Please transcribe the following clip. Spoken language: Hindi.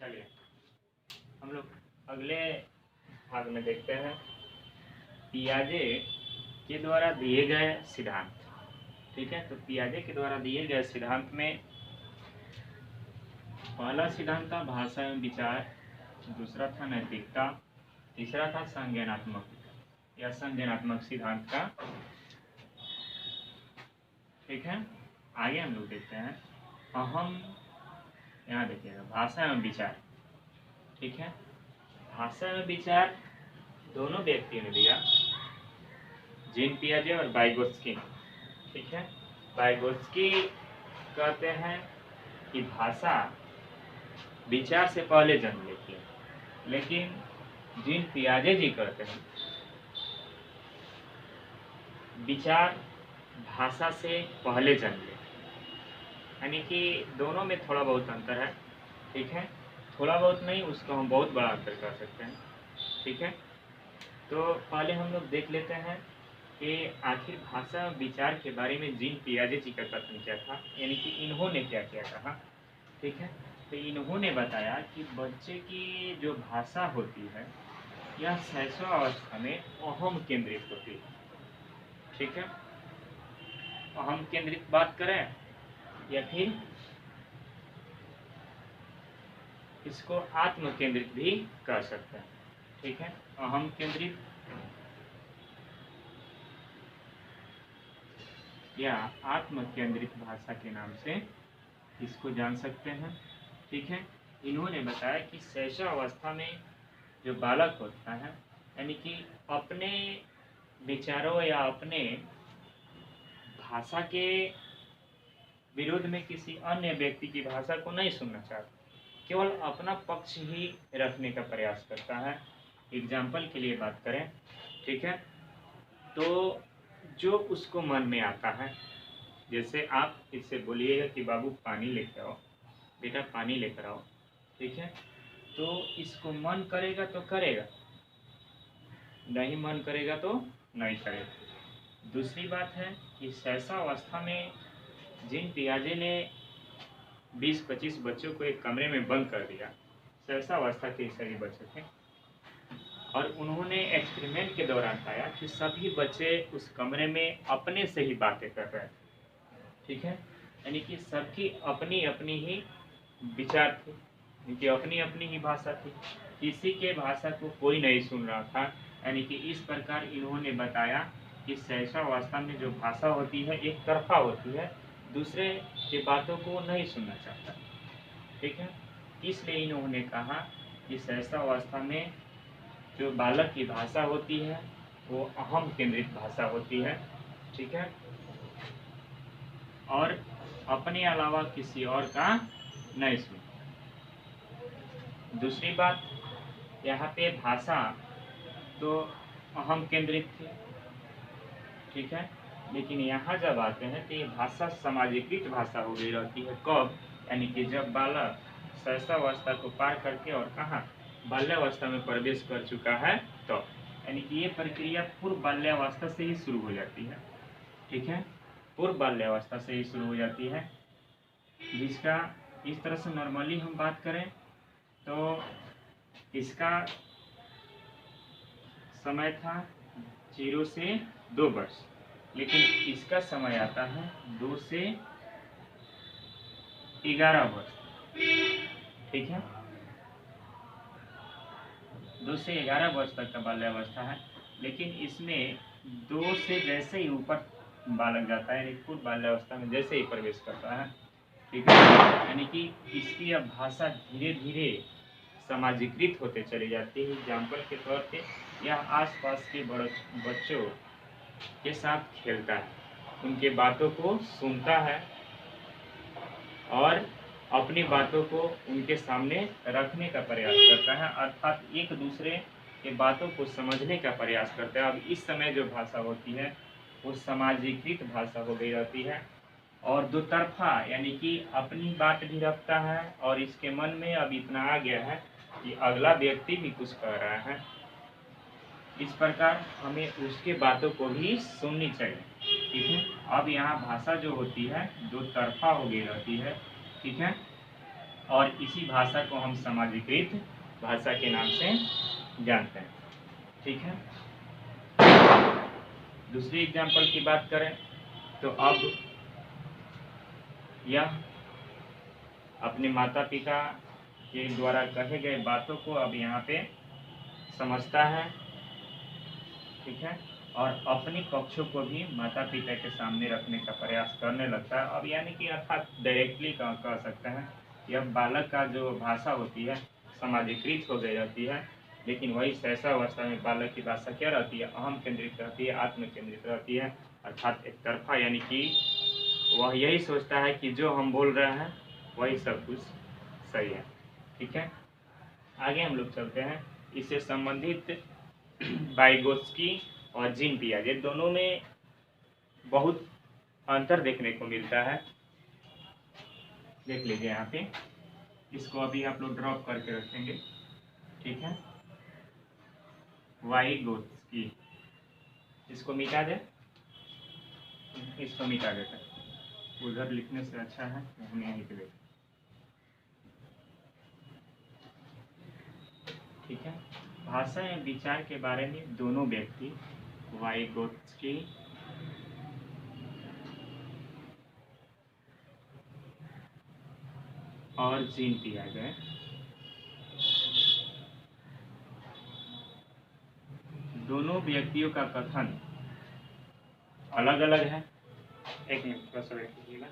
चलिए हम लोग अगले भाग में देखते हैं पियाजे के द्वारा दिए गए सिद्धांत। ठीक है, तो पियाजे के द्वारा दिए गए सिद्धांत में पहला सिद्धांत था भाषा एवं विचार, दूसरा था नैतिकता, तीसरा था संज्ञानात्मक या संज्ञानात्मक सिद्धांत का। ठीक है, आगे हम लोग देखते हैं अहम। यहाँ देखिएगा भाषा एवं विचार। ठीक है, भाषा एवं विचार दोनों व्यक्तियों ने दिया, जीन पियाजे और वाइगोत्स्की। ठीक है, वाइगोत्स्की कहते हैं कि भाषा विचार से पहले जन्म लेती है, लेकिन जीन पियाजे जी कहते हैं विचार भाषा से पहले जन्म लेते हैं। यानी कि दोनों में थोड़ा बहुत अंतर है। ठीक है, थोड़ा बहुत नहीं, उसको हम बहुत बड़ा अंतर कर सकते हैं। ठीक है, तो पहले हम लोग देख लेते हैं कि आखिर भाषा विचार के बारे में जीन पियाजे जी का कथन क्या था, यानी कि इन्होंने क्या क्या कहा। ठीक है, तो इन्होंने बताया कि बच्चे की जो भाषा होती है यह शैशवावस्था में अहम केंद्रित होती है। ठीक है, अहम केंद्रित बात करें या फिर इसको आत्म केंद्रित भी कह सकते हैं। ठीक है, अहम केंद्रित या आत्म केंद्रित भाषा के नाम से इसको जान सकते हैं। ठीक है, इन्होंने बताया कि शैशवावस्था में जो बालक होता है यानी कि अपने विचारों या अपने भाषा के विरोध में किसी अन्य व्यक्ति की भाषा को नहीं सुनना चाहता, केवल अपना पक्ष ही रखने का प्रयास करता है। एग्जाम्पल के लिए बात करें, ठीक है, तो जो उसको मन में आता है, जैसे आप इससे बोलिएगा कि बाबू पानी लेकर आओ, बेटा पानी लेकर आओ। ठीक है, तो इसको मन करेगा तो करेगा, नहीं मन करेगा तो नहीं करेगा। दूसरी बात है कि शैशवावस्था में जीन पियाजे ने 20-25 बच्चों को एक कमरे में बंद कर दिया, शैशवावस्था के सभी बच्चे थे, और उन्होंने एक्सपेरिमेंट के दौरान पाया कि सभी बच्चे उस कमरे में अपने से ही बातें कर रहे थे। ठीक है, यानी कि सबकी अपनी अपनी ही विचार थे, इनकी अपनी अपनी ही भाषा थी, किसी के भाषा को कोई नहीं सुन रहा था। यानी कि इस प्रकार इन्होंने बताया कि शैशवावस्था में जो भाषा होती है एक तरफा होती है, दूसरे की बातों को नहीं सुनना चाहता। ठीक है, इसलिए इन्होंने कहा कि शैशवावस्था में जो बालक की भाषा होती है वो अहम केंद्रित भाषा होती है। ठीक है, और अपने अलावा किसी और का नहीं सुन। दूसरी बात, यहाँ पे भाषा तो अहम केंद्रित थी। ठीक है, लेकिन यहाँ जब आते हैं तो ये भाषा सामाजिकृत भाषा हो गई रहती है। कब? यानी कि जब बालक शैशवावस्था को पार करके और कहाँ बाल्यावस्था में प्रवेश कर चुका है तो यानी कि ये प्रक्रिया पूर्व बाल्यावस्था से ही शुरू हो जाती है। ठीक है, पूर्व बाल्यावस्था से ही शुरू हो जाती है, जिसका इस तरह से नॉर्मली हम बात करें तो इसका समय था 0 से 2 वर्ष, लेकिन इसका समय आता है 2 से 11 वर्ष। ठीक है, 2 से 11 वर्ष तक का बाल्यावस्था है, लेकिन इसमें 2 से जैसे ही ऊपर बालक जाता है, पूर्व बाल्यावस्था में जैसे ही प्रवेश करता है, ठीक है, यानी कि इसकी अब भाषा धीरे धीरे सामाजिकृत होते चली जाती है। एग्जाम्पल के तौर पे यह आसपास के बड़े बच्चों के साथ खेलता है, उनके बातों को सुनता है और अपनी बातों को उनके सामने रखने का प्रयास करता है, अर्थात एक दूसरे के बातों को समझने का प्रयास करता है। अब इस समय जो भाषा होती है वो सामाजिकृत भाषा हो गई रहती है और दो तरफा, यानी कि अपनी बात भी रखता है और इसके मन में अब इतना आ गया है कि अगला व्यक्ति भी कुछ कह रहा है, इस प्रकार हमें उसके बातों को भी सुननी चाहिए। ठीक है, अब यहाँ भाषा जो होती है दो तरफा हो गई रहती है। ठीक है, और इसी भाषा को हम समाजीकृत भाषा के नाम से जानते हैं। ठीक है, दूसरी एग्जाम्पल की बात करें तो अब यह अपने माता पिता के द्वारा कहे गए बातों को अब यहाँ पे समझता है। ठीक है, और अपने पक्षों को भी माता पिता के सामने रखने का प्रयास करने लगता है। अब यानी कि अर्थात डायरेक्टली कह सकते हैं यह बालक का जो भाषा होती है समाजीकृत हो गई रहती है, लेकिन वही शैशवावस्था में बालक की भाषा क्या रहती है, अहम केंद्रित रहती है, आत्म केंद्रित रहती है, अर्थात एक तरफा, यानी कि वह यही सोचता है कि जो हम बोल रहे हैं वही सब कुछ सही है। ठीक है, आगे हम लोग चलते हैं। इससे संबंधित वाइगोत्स्की और जीन पियाजे दोनों में बहुत अंतर देखने को मिलता है। देख लीजिए यहाँ पे, इसको अभी आप लोग ड्रॉप करके रखेंगे। ठीक है, वाइगोत्स्की, इसको मिटा दे, इसको मिटा देते हैं, उधर लिखने से अच्छा है हम यहीं पे देखें। ठीक है, भाषा एवं विचार के बारे में दोनों व्यक्ति वाइगोत्स्की और जीन पियाजे दोनों व्यक्तियों का कथन अलग अलग है। एक मिनट थोड़ा सा वेट कीजिएगा।